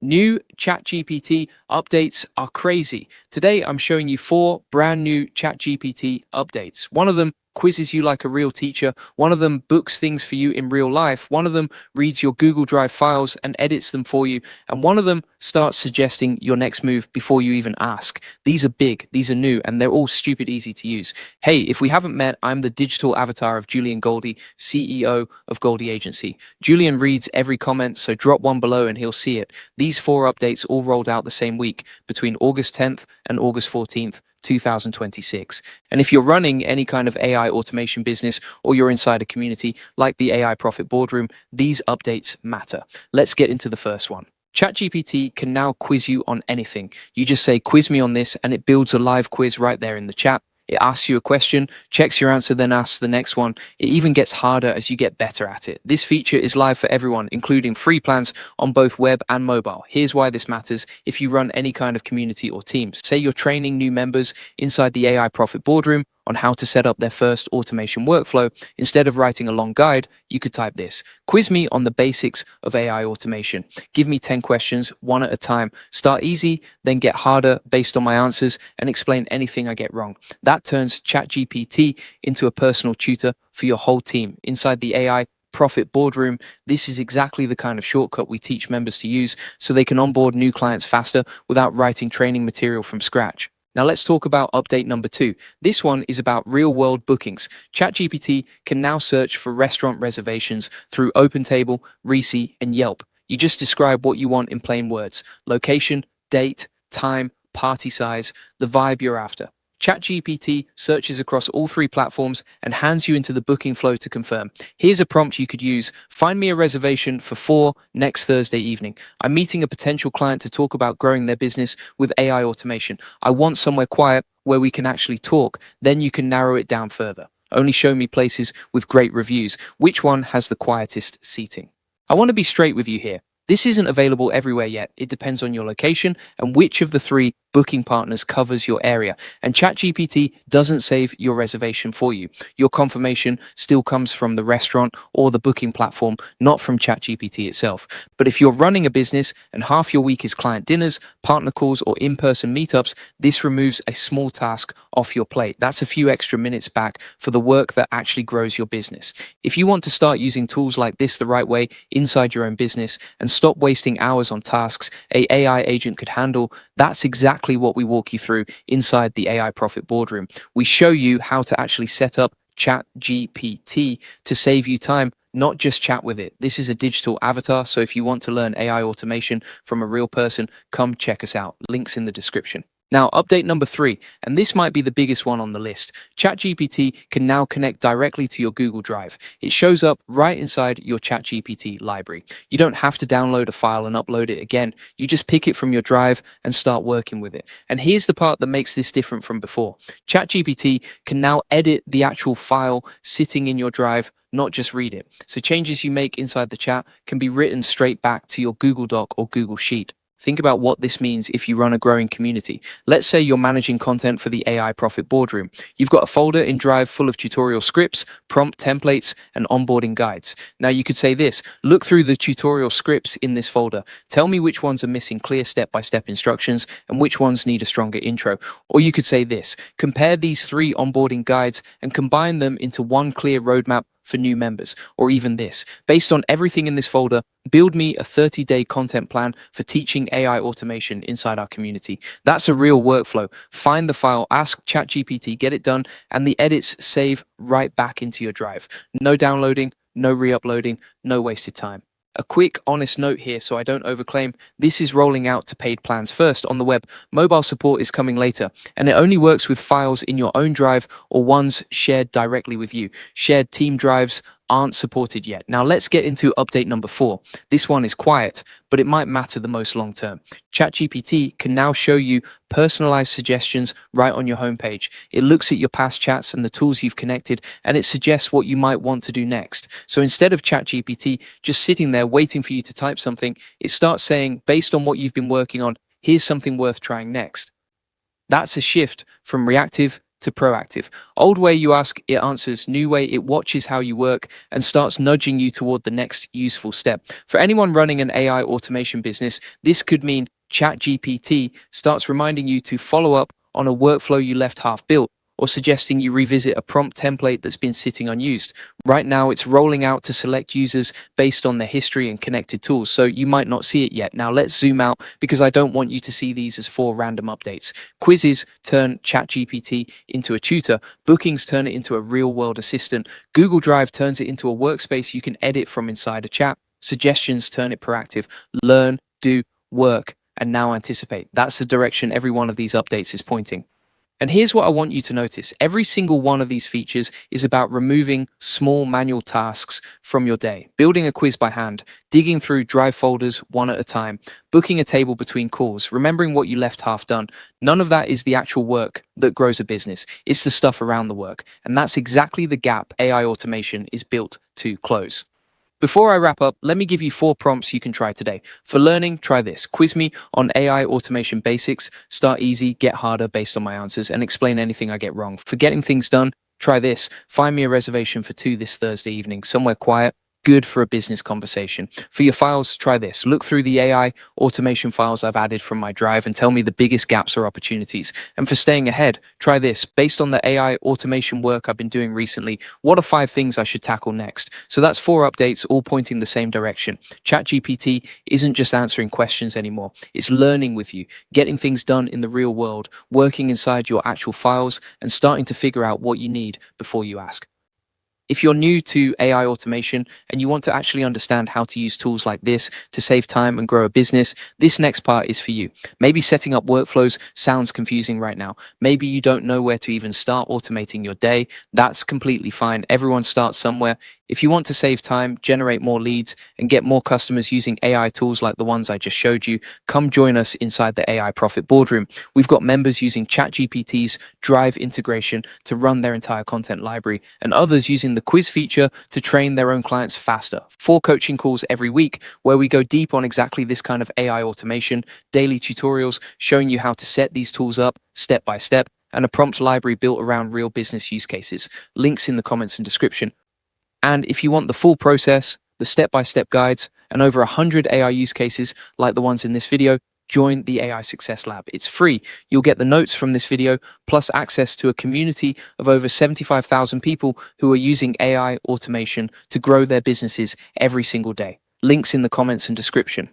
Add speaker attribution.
Speaker 1: New ChatGPT updates are crazy. Today, I'm showing you 4 brand new ChatGPT updates. One of them quizzes you like a real teacher. One of them books things for you in real life. One of them reads your Google Drive files and edits them for you. And one of them starts suggesting your next move before you even ask. These are big, these are new, and they're all stupid easy to use. Hey, if we haven't met, I'm the digital avatar of Julian Goldie, CEO of Goldie Agency. Julian reads every comment, so drop one below and he'll see it. These 4 updates all rolled out the same week between August 10th and August 14th, 2026. And if you're running any kind of AI automation business or you're inside a community like the AI Profit Boardroom, these updates matter. Let's get into the first one. ChatGPT can now quiz you on anything. You just say, quiz me on this, and it builds a live quiz right there in the chat. It asks you a question, checks your answer, then asks the next one. It even gets harder as you get better at it. This feature is live for everyone, including free plans on both web and mobile. Here's why this matters if you run any kind of community or teams. Say you're training new members inside the AI Profit Boardroom on how to set up their first automation workflow. Instead of writing a long guide, you could type this: quiz me on the basics of AI automation. Give me 10 questions, one at a time. Start easy, then get harder based on my answers, and explain anything I get wrong. That turns ChatGPT into a personal tutor for your whole team. Inside the AI Profit Boardroom, this is exactly the kind of shortcut we teach members to use so they can onboard new clients faster without writing training material from scratch. Now let's talk about update number 2. This one is about real-world bookings. ChatGPT can now search for restaurant reservations through OpenTable, Reese, and Yelp. You just describe what you want in plain words: location, date, time, party size, the vibe you're after. ChatGPT searches across all 3 platforms and hands you into the booking flow to confirm. Here's a prompt you could use: find me a reservation for 4 next Thursday evening. I'm meeting a potential client to talk about growing their business with AI automation. I want somewhere quiet where we can actually talk. Then you can narrow it down further. Only show me places with great reviews. Which one has the quietest seating? I want to be straight with you here. This isn't available everywhere yet. It depends on your location and which of the 3 booking partners covers your area. And ChatGPT doesn't save your reservation for you. Your confirmation still comes from the restaurant or the booking platform, not from ChatGPT itself. But if you're running a business and half your week is client dinners, partner calls, or in-person meetups, this removes a small task off your plate. That's a few extra minutes back for the work that actually grows your business. If you want to start using tools like this the right way inside your own business and stop wasting hours on tasks a AI agent could handle, that's exactly what we walk you through inside the AI Profit Boardroom. We show you how to actually set up ChatGPT to save you time, not just chat with it. This is a digital avatar, so if you want to learn AI automation from a real person, come check us out. Links in the description. Now, update number 3, and this might be the biggest one on the list. ChatGPT can now connect directly to your Google Drive. It shows up right inside your ChatGPT library. You don't have to download a file and upload it again. You just pick it from your drive and start working with it. And here's the part that makes this different from before. ChatGPT can now edit the actual file sitting in your drive, not just read it. So changes you make inside the chat can be written straight back to your Google Doc or Google Sheet. Think about what this means if you run a growing community. Let's say you're managing content for the AI Profit Boardroom. You've got a folder in Drive full of tutorial scripts, prompt templates, and onboarding guides. Now you could say this: look through the tutorial scripts in this folder. Tell me which ones are missing clear step-by-step instructions and which ones need a stronger intro. Or you could say this: compare these 3 onboarding guides and combine them into one clear roadmap for new members. Or even this: based on everything in this folder, build me a 30-day content plan for teaching AI automation inside our community. That's a real workflow. Find the file, ask ChatGPT, get it done, and the edits save right back into your drive. No downloading, no re-uploading, no wasted time. A quick, honest note here so I don't overclaim: this is rolling out to paid plans first on the web. Mobile support is coming later, and it only works with files in your own drive or ones shared directly with you. Shared team drives aren't supported yet. Now let's get into update number 4. This one is quiet, but it might matter the most long term. ChatGPT can now show you personalized suggestions right on your homepage. It looks at your past chats and the tools you've connected, and it suggests what you might want to do next. So instead of ChatGPT just sitting there waiting for you to type something, it starts saying, based on what you've been working on, here's something worth trying next. That's a shift from reactive to proactive. Old way you ask, it answers. New way, it watches how you work and starts nudging you toward the next useful step. For anyone running an AI automation business, this could mean ChatGPT starts reminding you to follow up on a workflow you left half built, or suggesting you revisit a prompt template that's been sitting unused. Right now, it's rolling out to select users based on their history and connected tools, so you might not see it yet. Now, let's zoom out because I don't want you to see these as 4 random updates. Quizzes turn ChatGPT into a tutor, bookings turn it into a real world assistant, Google Drive turns it into a workspace you can edit from inside a chat, suggestions turn it proactive, learn, do, work, and now anticipate. That's the direction every one of these updates is pointing. And here's what I want you to notice. Every single one of these features is about removing small manual tasks from your day, building a quiz by hand, digging through Drive folders one at a time, booking a table between calls, remembering what you left half done. None of that is the actual work that grows a business. It's the stuff around the work. And that's exactly the gap AI automation is built to close. Before I wrap up, let me give you 4 prompts you can try today. For learning, try this. Quiz me on AI automation basics. Start easy, get harder based on my answers, and explain anything I get wrong. For getting things done, try this. Find me a reservation for 2 this Thursday evening, somewhere quiet. Good for a business conversation. For your files, try this. Look through the AI automation files I've added from my drive and tell me the biggest gaps or opportunities. And for staying ahead, try this. Based on the AI automation work I've been doing recently, what are 5 things I should tackle next? So that's 4 updates, all pointing the same direction. ChatGPT isn't just answering questions anymore. It's learning with you, getting things done in the real world, working inside your actual files, and starting to figure out what you need before you ask. If you're new to AI automation and you want to actually understand how to use tools like this to save time and grow a business, this next part is for you. Maybe setting up workflows sounds confusing right now. Maybe you don't know where to even start automating your day. That's completely fine. Everyone starts somewhere. If you want to save time, generate more leads, and get more customers using AI tools like the ones I just showed you, come join us inside the AI Profit Boardroom. We've got members using ChatGPT's Drive integration to run their entire content library, and others using the quiz feature to train their own clients faster. 4 coaching calls every week where we go deep on exactly this kind of AI automation, daily tutorials showing you how to set these tools up step by step, and a prompt library built around real business use cases. Links in the comments and description. And if you want the full process, the step-by-step guides, and over 100 AI use cases like the ones in this video, join the AI Success Lab. It's free. You'll get the notes from this video, plus access to a community of over 75,000 people who are using AI automation to grow their businesses every single day. Links in the comments and description.